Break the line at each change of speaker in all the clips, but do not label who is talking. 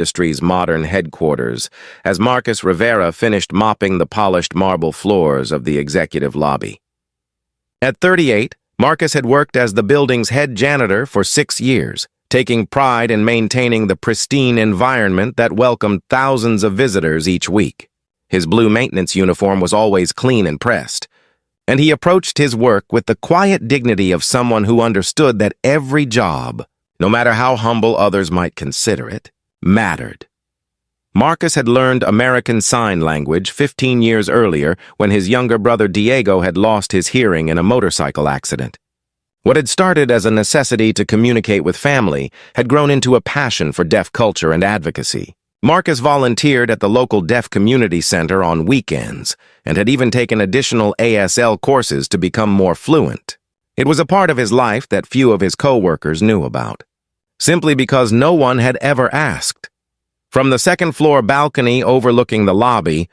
industry's modern headquarters as Marcus Rivera finished mopping the polished marble floors of the executive lobby. At 38, Marcus had worked as the building's head janitor for 6 years, taking pride in maintaining the pristine environment that welcomed thousands of visitors each week. His blue maintenance uniform was always clean and pressed, and he approached his work with the quiet dignity of someone who understood that every job, no matter how humble others might consider it, mattered. Marcus had learned American Sign Language 15 years earlier when his younger brother Diego had lost his hearing in a motorcycle accident. What had started as a necessity to communicate with family had grown into a passion for deaf culture and advocacy. Marcus volunteered at the local deaf community center on weekends and had even taken additional ASL courses to become more fluent. It was a part of his life that few of his co-workers knew about, simply because no one had ever asked. From the second-floor balcony overlooking the lobby,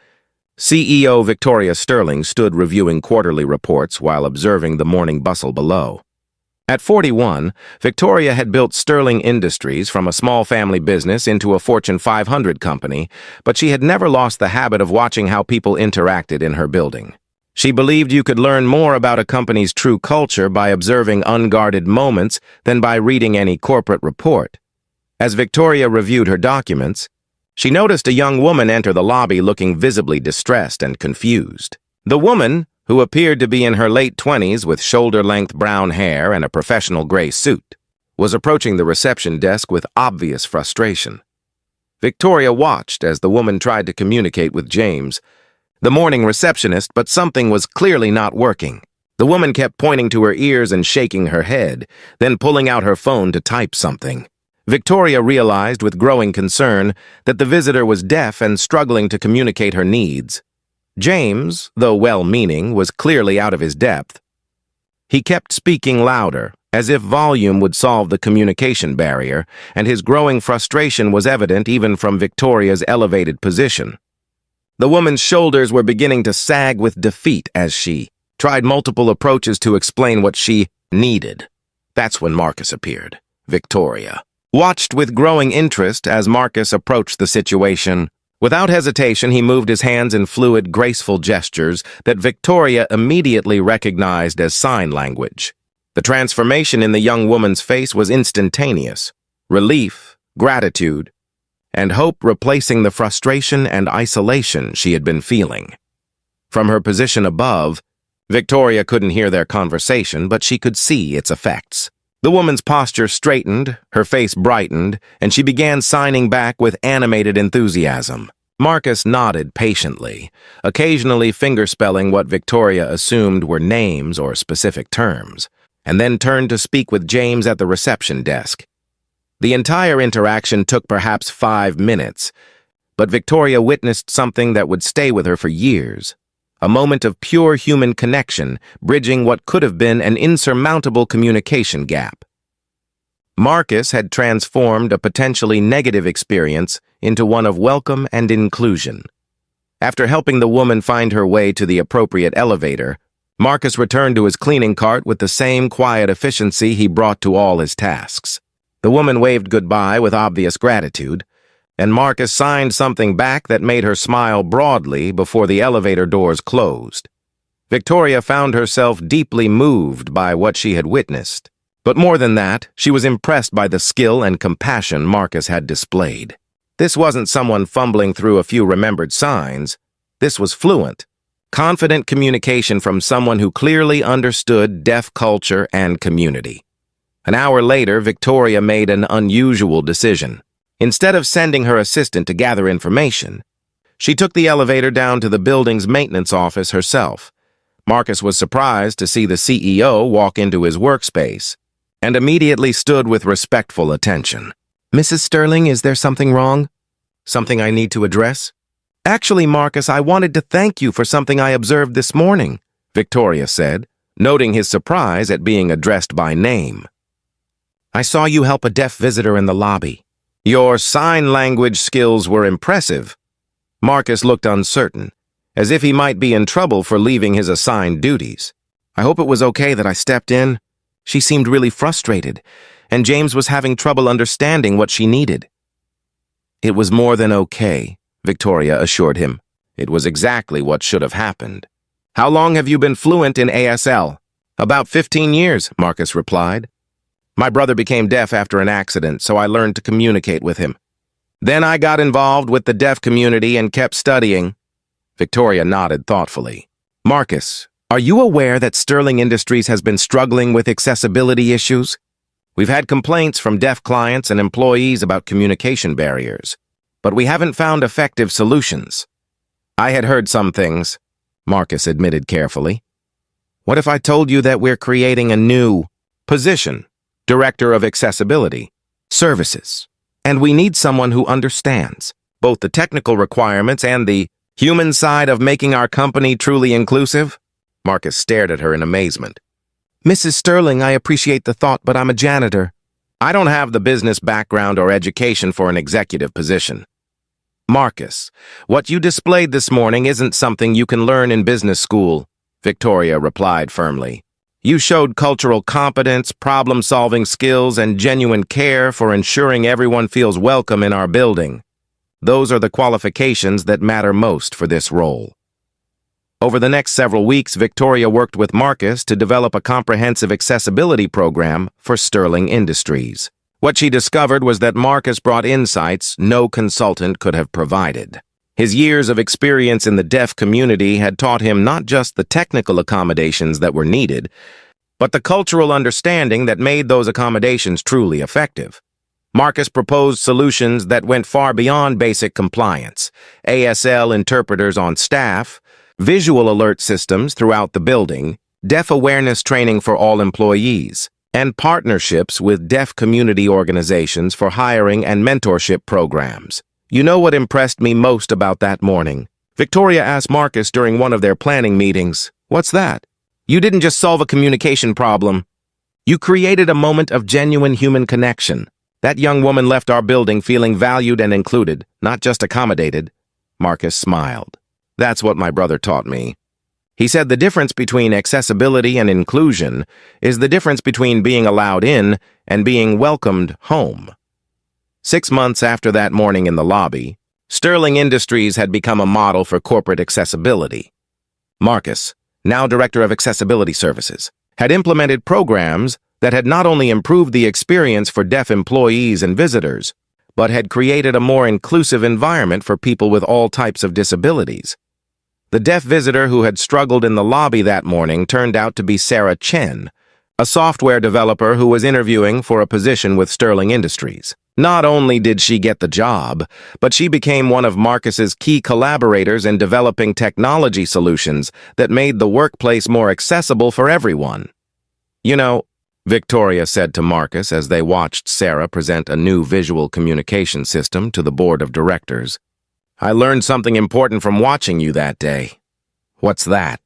CEO Victoria Sterling stood reviewing quarterly reports while observing the morning bustle below. At 41, Victoria had built Sterling Industries from a small family business into a Fortune 500 company, but she had never lost the habit of watching how people interacted in her building. She believed you could learn more about a company's true culture by observing unguarded moments than by reading any corporate report. As Victoria reviewed her documents, she noticed a young woman enter the lobby looking visibly distressed and confused. The woman, who appeared to be in her late 20s with shoulder-length brown hair and a professional gray suit, was approaching the reception desk with obvious frustration. Victoria watched as the woman tried to communicate with James, the morning receptionist, but something was clearly not working. The woman kept pointing to her ears and shaking her head, then pulling out her phone to type something. Victoria realized with growing concern that the visitor was deaf and struggling to communicate her needs. James, though well-meaning, was clearly out of his depth. He kept speaking louder, as if volume would solve the communication barrier, and his growing frustration was evident even from Victoria's elevated position. The woman's shoulders were beginning to sag with defeat as she tried multiple approaches to explain what she needed. That's when Marcus appeared. Victoria watched with growing interest as Marcus approached the situation. Without hesitation, he moved his hands in fluid, graceful gestures that Victoria immediately recognized as sign language. The transformation in the young woman's face was instantaneous. Relief, gratitude, and hope replacing the frustration and isolation she had been feeling. From her position above, Victoria couldn't hear their conversation, but she could see its effects. The woman's posture straightened, her face brightened, and she began signing back with animated enthusiasm. Marcus nodded patiently, occasionally fingerspelling what Victoria assumed were names or specific terms, and then turned to speak with James at the reception desk. The entire interaction took perhaps 5 minutes, but Victoria witnessed something that would stay with her for years. A moment of pure human connection, bridging what could have been an insurmountable communication gap. Marcus had transformed a potentially negative experience into one of welcome and inclusion. After helping the woman find her way to the appropriate elevator, Marcus returned to his cleaning cart with the same quiet efficiency he brought to all his tasks. The woman waved goodbye with obvious gratitude, and Marcus signed something back that made her smile broadly before the elevator doors closed. Victoria found herself deeply moved by what she had witnessed. But more than that, she was impressed by the skill and compassion Marcus had displayed. This wasn't someone fumbling through a few remembered signs. This was fluent, confident communication from someone who clearly understood deaf culture and community. An hour later, Victoria made an unusual decision. Instead of sending her assistant to gather information, she took the elevator down to the building's maintenance office herself. Marcus was surprised to see the CEO walk into his workspace and immediately stood with respectful attention. "Mrs. Sterling, is there something wrong? Something I need to address?" "Actually, Marcus, I wanted to thank you for something I observed this morning," Victoria said, noting his surprise at being addressed by name. "I saw you help a deaf visitor in the lobby. Your sign language skills were impressive." Marcus looked uncertain, as if he might be in trouble for leaving his assigned duties. "I hope it was okay that I stepped in. She seemed really frustrated, and James was having trouble understanding what she needed." It was more than okay, Victoria assured him. It was exactly what should have happened. How long have you been fluent in ASL? About 15 years, Marcus replied. My brother became deaf after an accident, so I learned to communicate with him. Then I got involved with the deaf community and kept studying. Victoria nodded thoughtfully. Marcus, are you aware that Sterling Industries has been struggling with accessibility issues? We've had complaints from deaf clients and employees about communication barriers, but we haven't found effective solutions. I had heard some things, Marcus admitted carefully. What if I told you that we're creating a new position, Director of Accessibility Services, and we need someone who understands both the technical requirements and the human side of making our company truly inclusive? Marcus stared at her in amazement. Mrs. Sterling, I appreciate the thought, but I'm a janitor. I don't have the business background or education for an executive position. Marcus, what you displayed this morning isn't something you can learn in business school, Victoria replied firmly. You showed cultural competence, problem-solving skills, and genuine care for ensuring everyone feels welcome in our building. Those are the qualifications that matter most for this role. Over the next several weeks, Victoria worked with Marcus to develop a comprehensive accessibility program for Sterling Industries. What she discovered was that Marcus brought insights no consultant could have provided. His years of experience in the deaf community had taught him not just the technical accommodations that were needed, but the cultural understanding that made those accommodations truly effective. Marcus proposed solutions that went far beyond basic compliance: ASL interpreters on staff, visual alert systems throughout the building, deaf awareness training for all employees, and partnerships with deaf community organizations for hiring and mentorship programs. You know what impressed me most about that morning? Victoria asked Marcus during one of their planning meetings. What's that? You didn't just solve a communication problem. You created a moment of genuine human connection. That young woman left our building feeling valued and included, not just accommodated. Marcus smiled. That's what my brother taught me. He said the difference between accessibility and inclusion is the difference between being allowed in and being welcomed home. 6 months after that morning in the lobby, Sterling Industries had become a model for corporate accessibility. Marcus, now Director of Accessibility Services, had implemented programs that had not only improved the experience for deaf employees and visitors, but had created a more inclusive environment for people with all types of disabilities. The deaf visitor who had struggled in the lobby that morning turned out to be Sarah Chen, a software developer who was interviewing for a position with Sterling Industries. Not only did she get the job, but she became one of Marcus's key collaborators in developing technology solutions that made the workplace more accessible for everyone. You know, Victoria said to Marcus as they watched Sarah present a new visual communication system to the board of directors, I learned something important from watching you that day. What's that?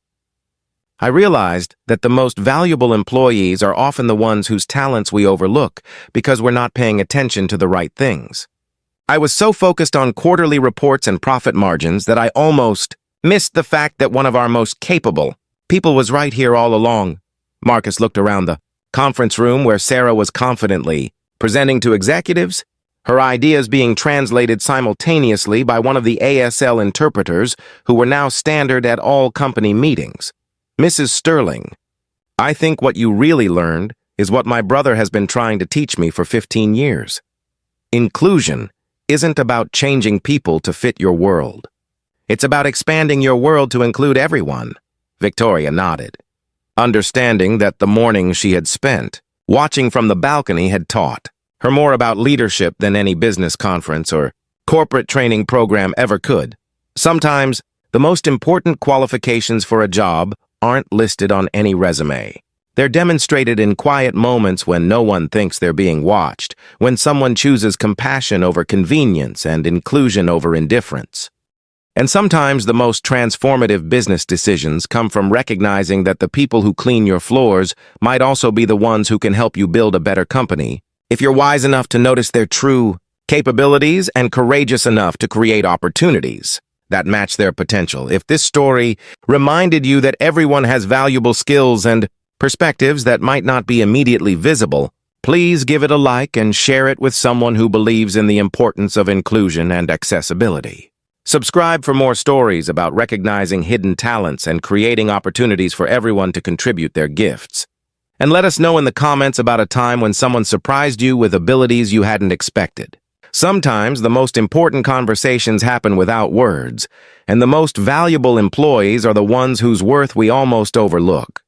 I realized that the most valuable employees are often the ones whose talents we overlook because we're not paying attention to the right things. I was so focused on quarterly reports and profit margins that I almost missed the fact that one of our most capable people was right here all along. Marcus looked around the conference room where Sarah was confidently presenting to executives, her ideas being translated simultaneously by one of the ASL interpreters who were now standard at all company meetings. Mrs. Sterling, I think what you really learned is what my brother has been trying to teach me for 15 years. Inclusion isn't about changing people to fit your world. It's about expanding your world to include everyone. Victoria nodded, understanding that the morning she had spent watching from the balcony had taught her more about leadership than any business conference or corporate training program ever could. Sometimes, the most important qualifications for a job aren't listed on any resume. They're demonstrated in quiet moments when no one thinks they're being watched, when someone chooses compassion over convenience and inclusion over indifference. And sometimes the most transformative business decisions come from recognizing that the people who clean your floors might also be the ones who can help you build a better company, if you're wise enough to notice their true capabilities and courageous enough to create opportunities that match their potential. If this story reminded you that everyone has valuable skills and perspectives that might not be immediately visible, Please give it a like and share it with someone who believes in the importance of inclusion and accessibility. Subscribe for more stories about recognizing hidden talents and creating opportunities for everyone to contribute their gifts. And let us know in the comments about a time when someone surprised you with abilities you hadn't expected. Sometimes the most important conversations happen without words, and the most valuable employees are the ones whose worth we almost overlook.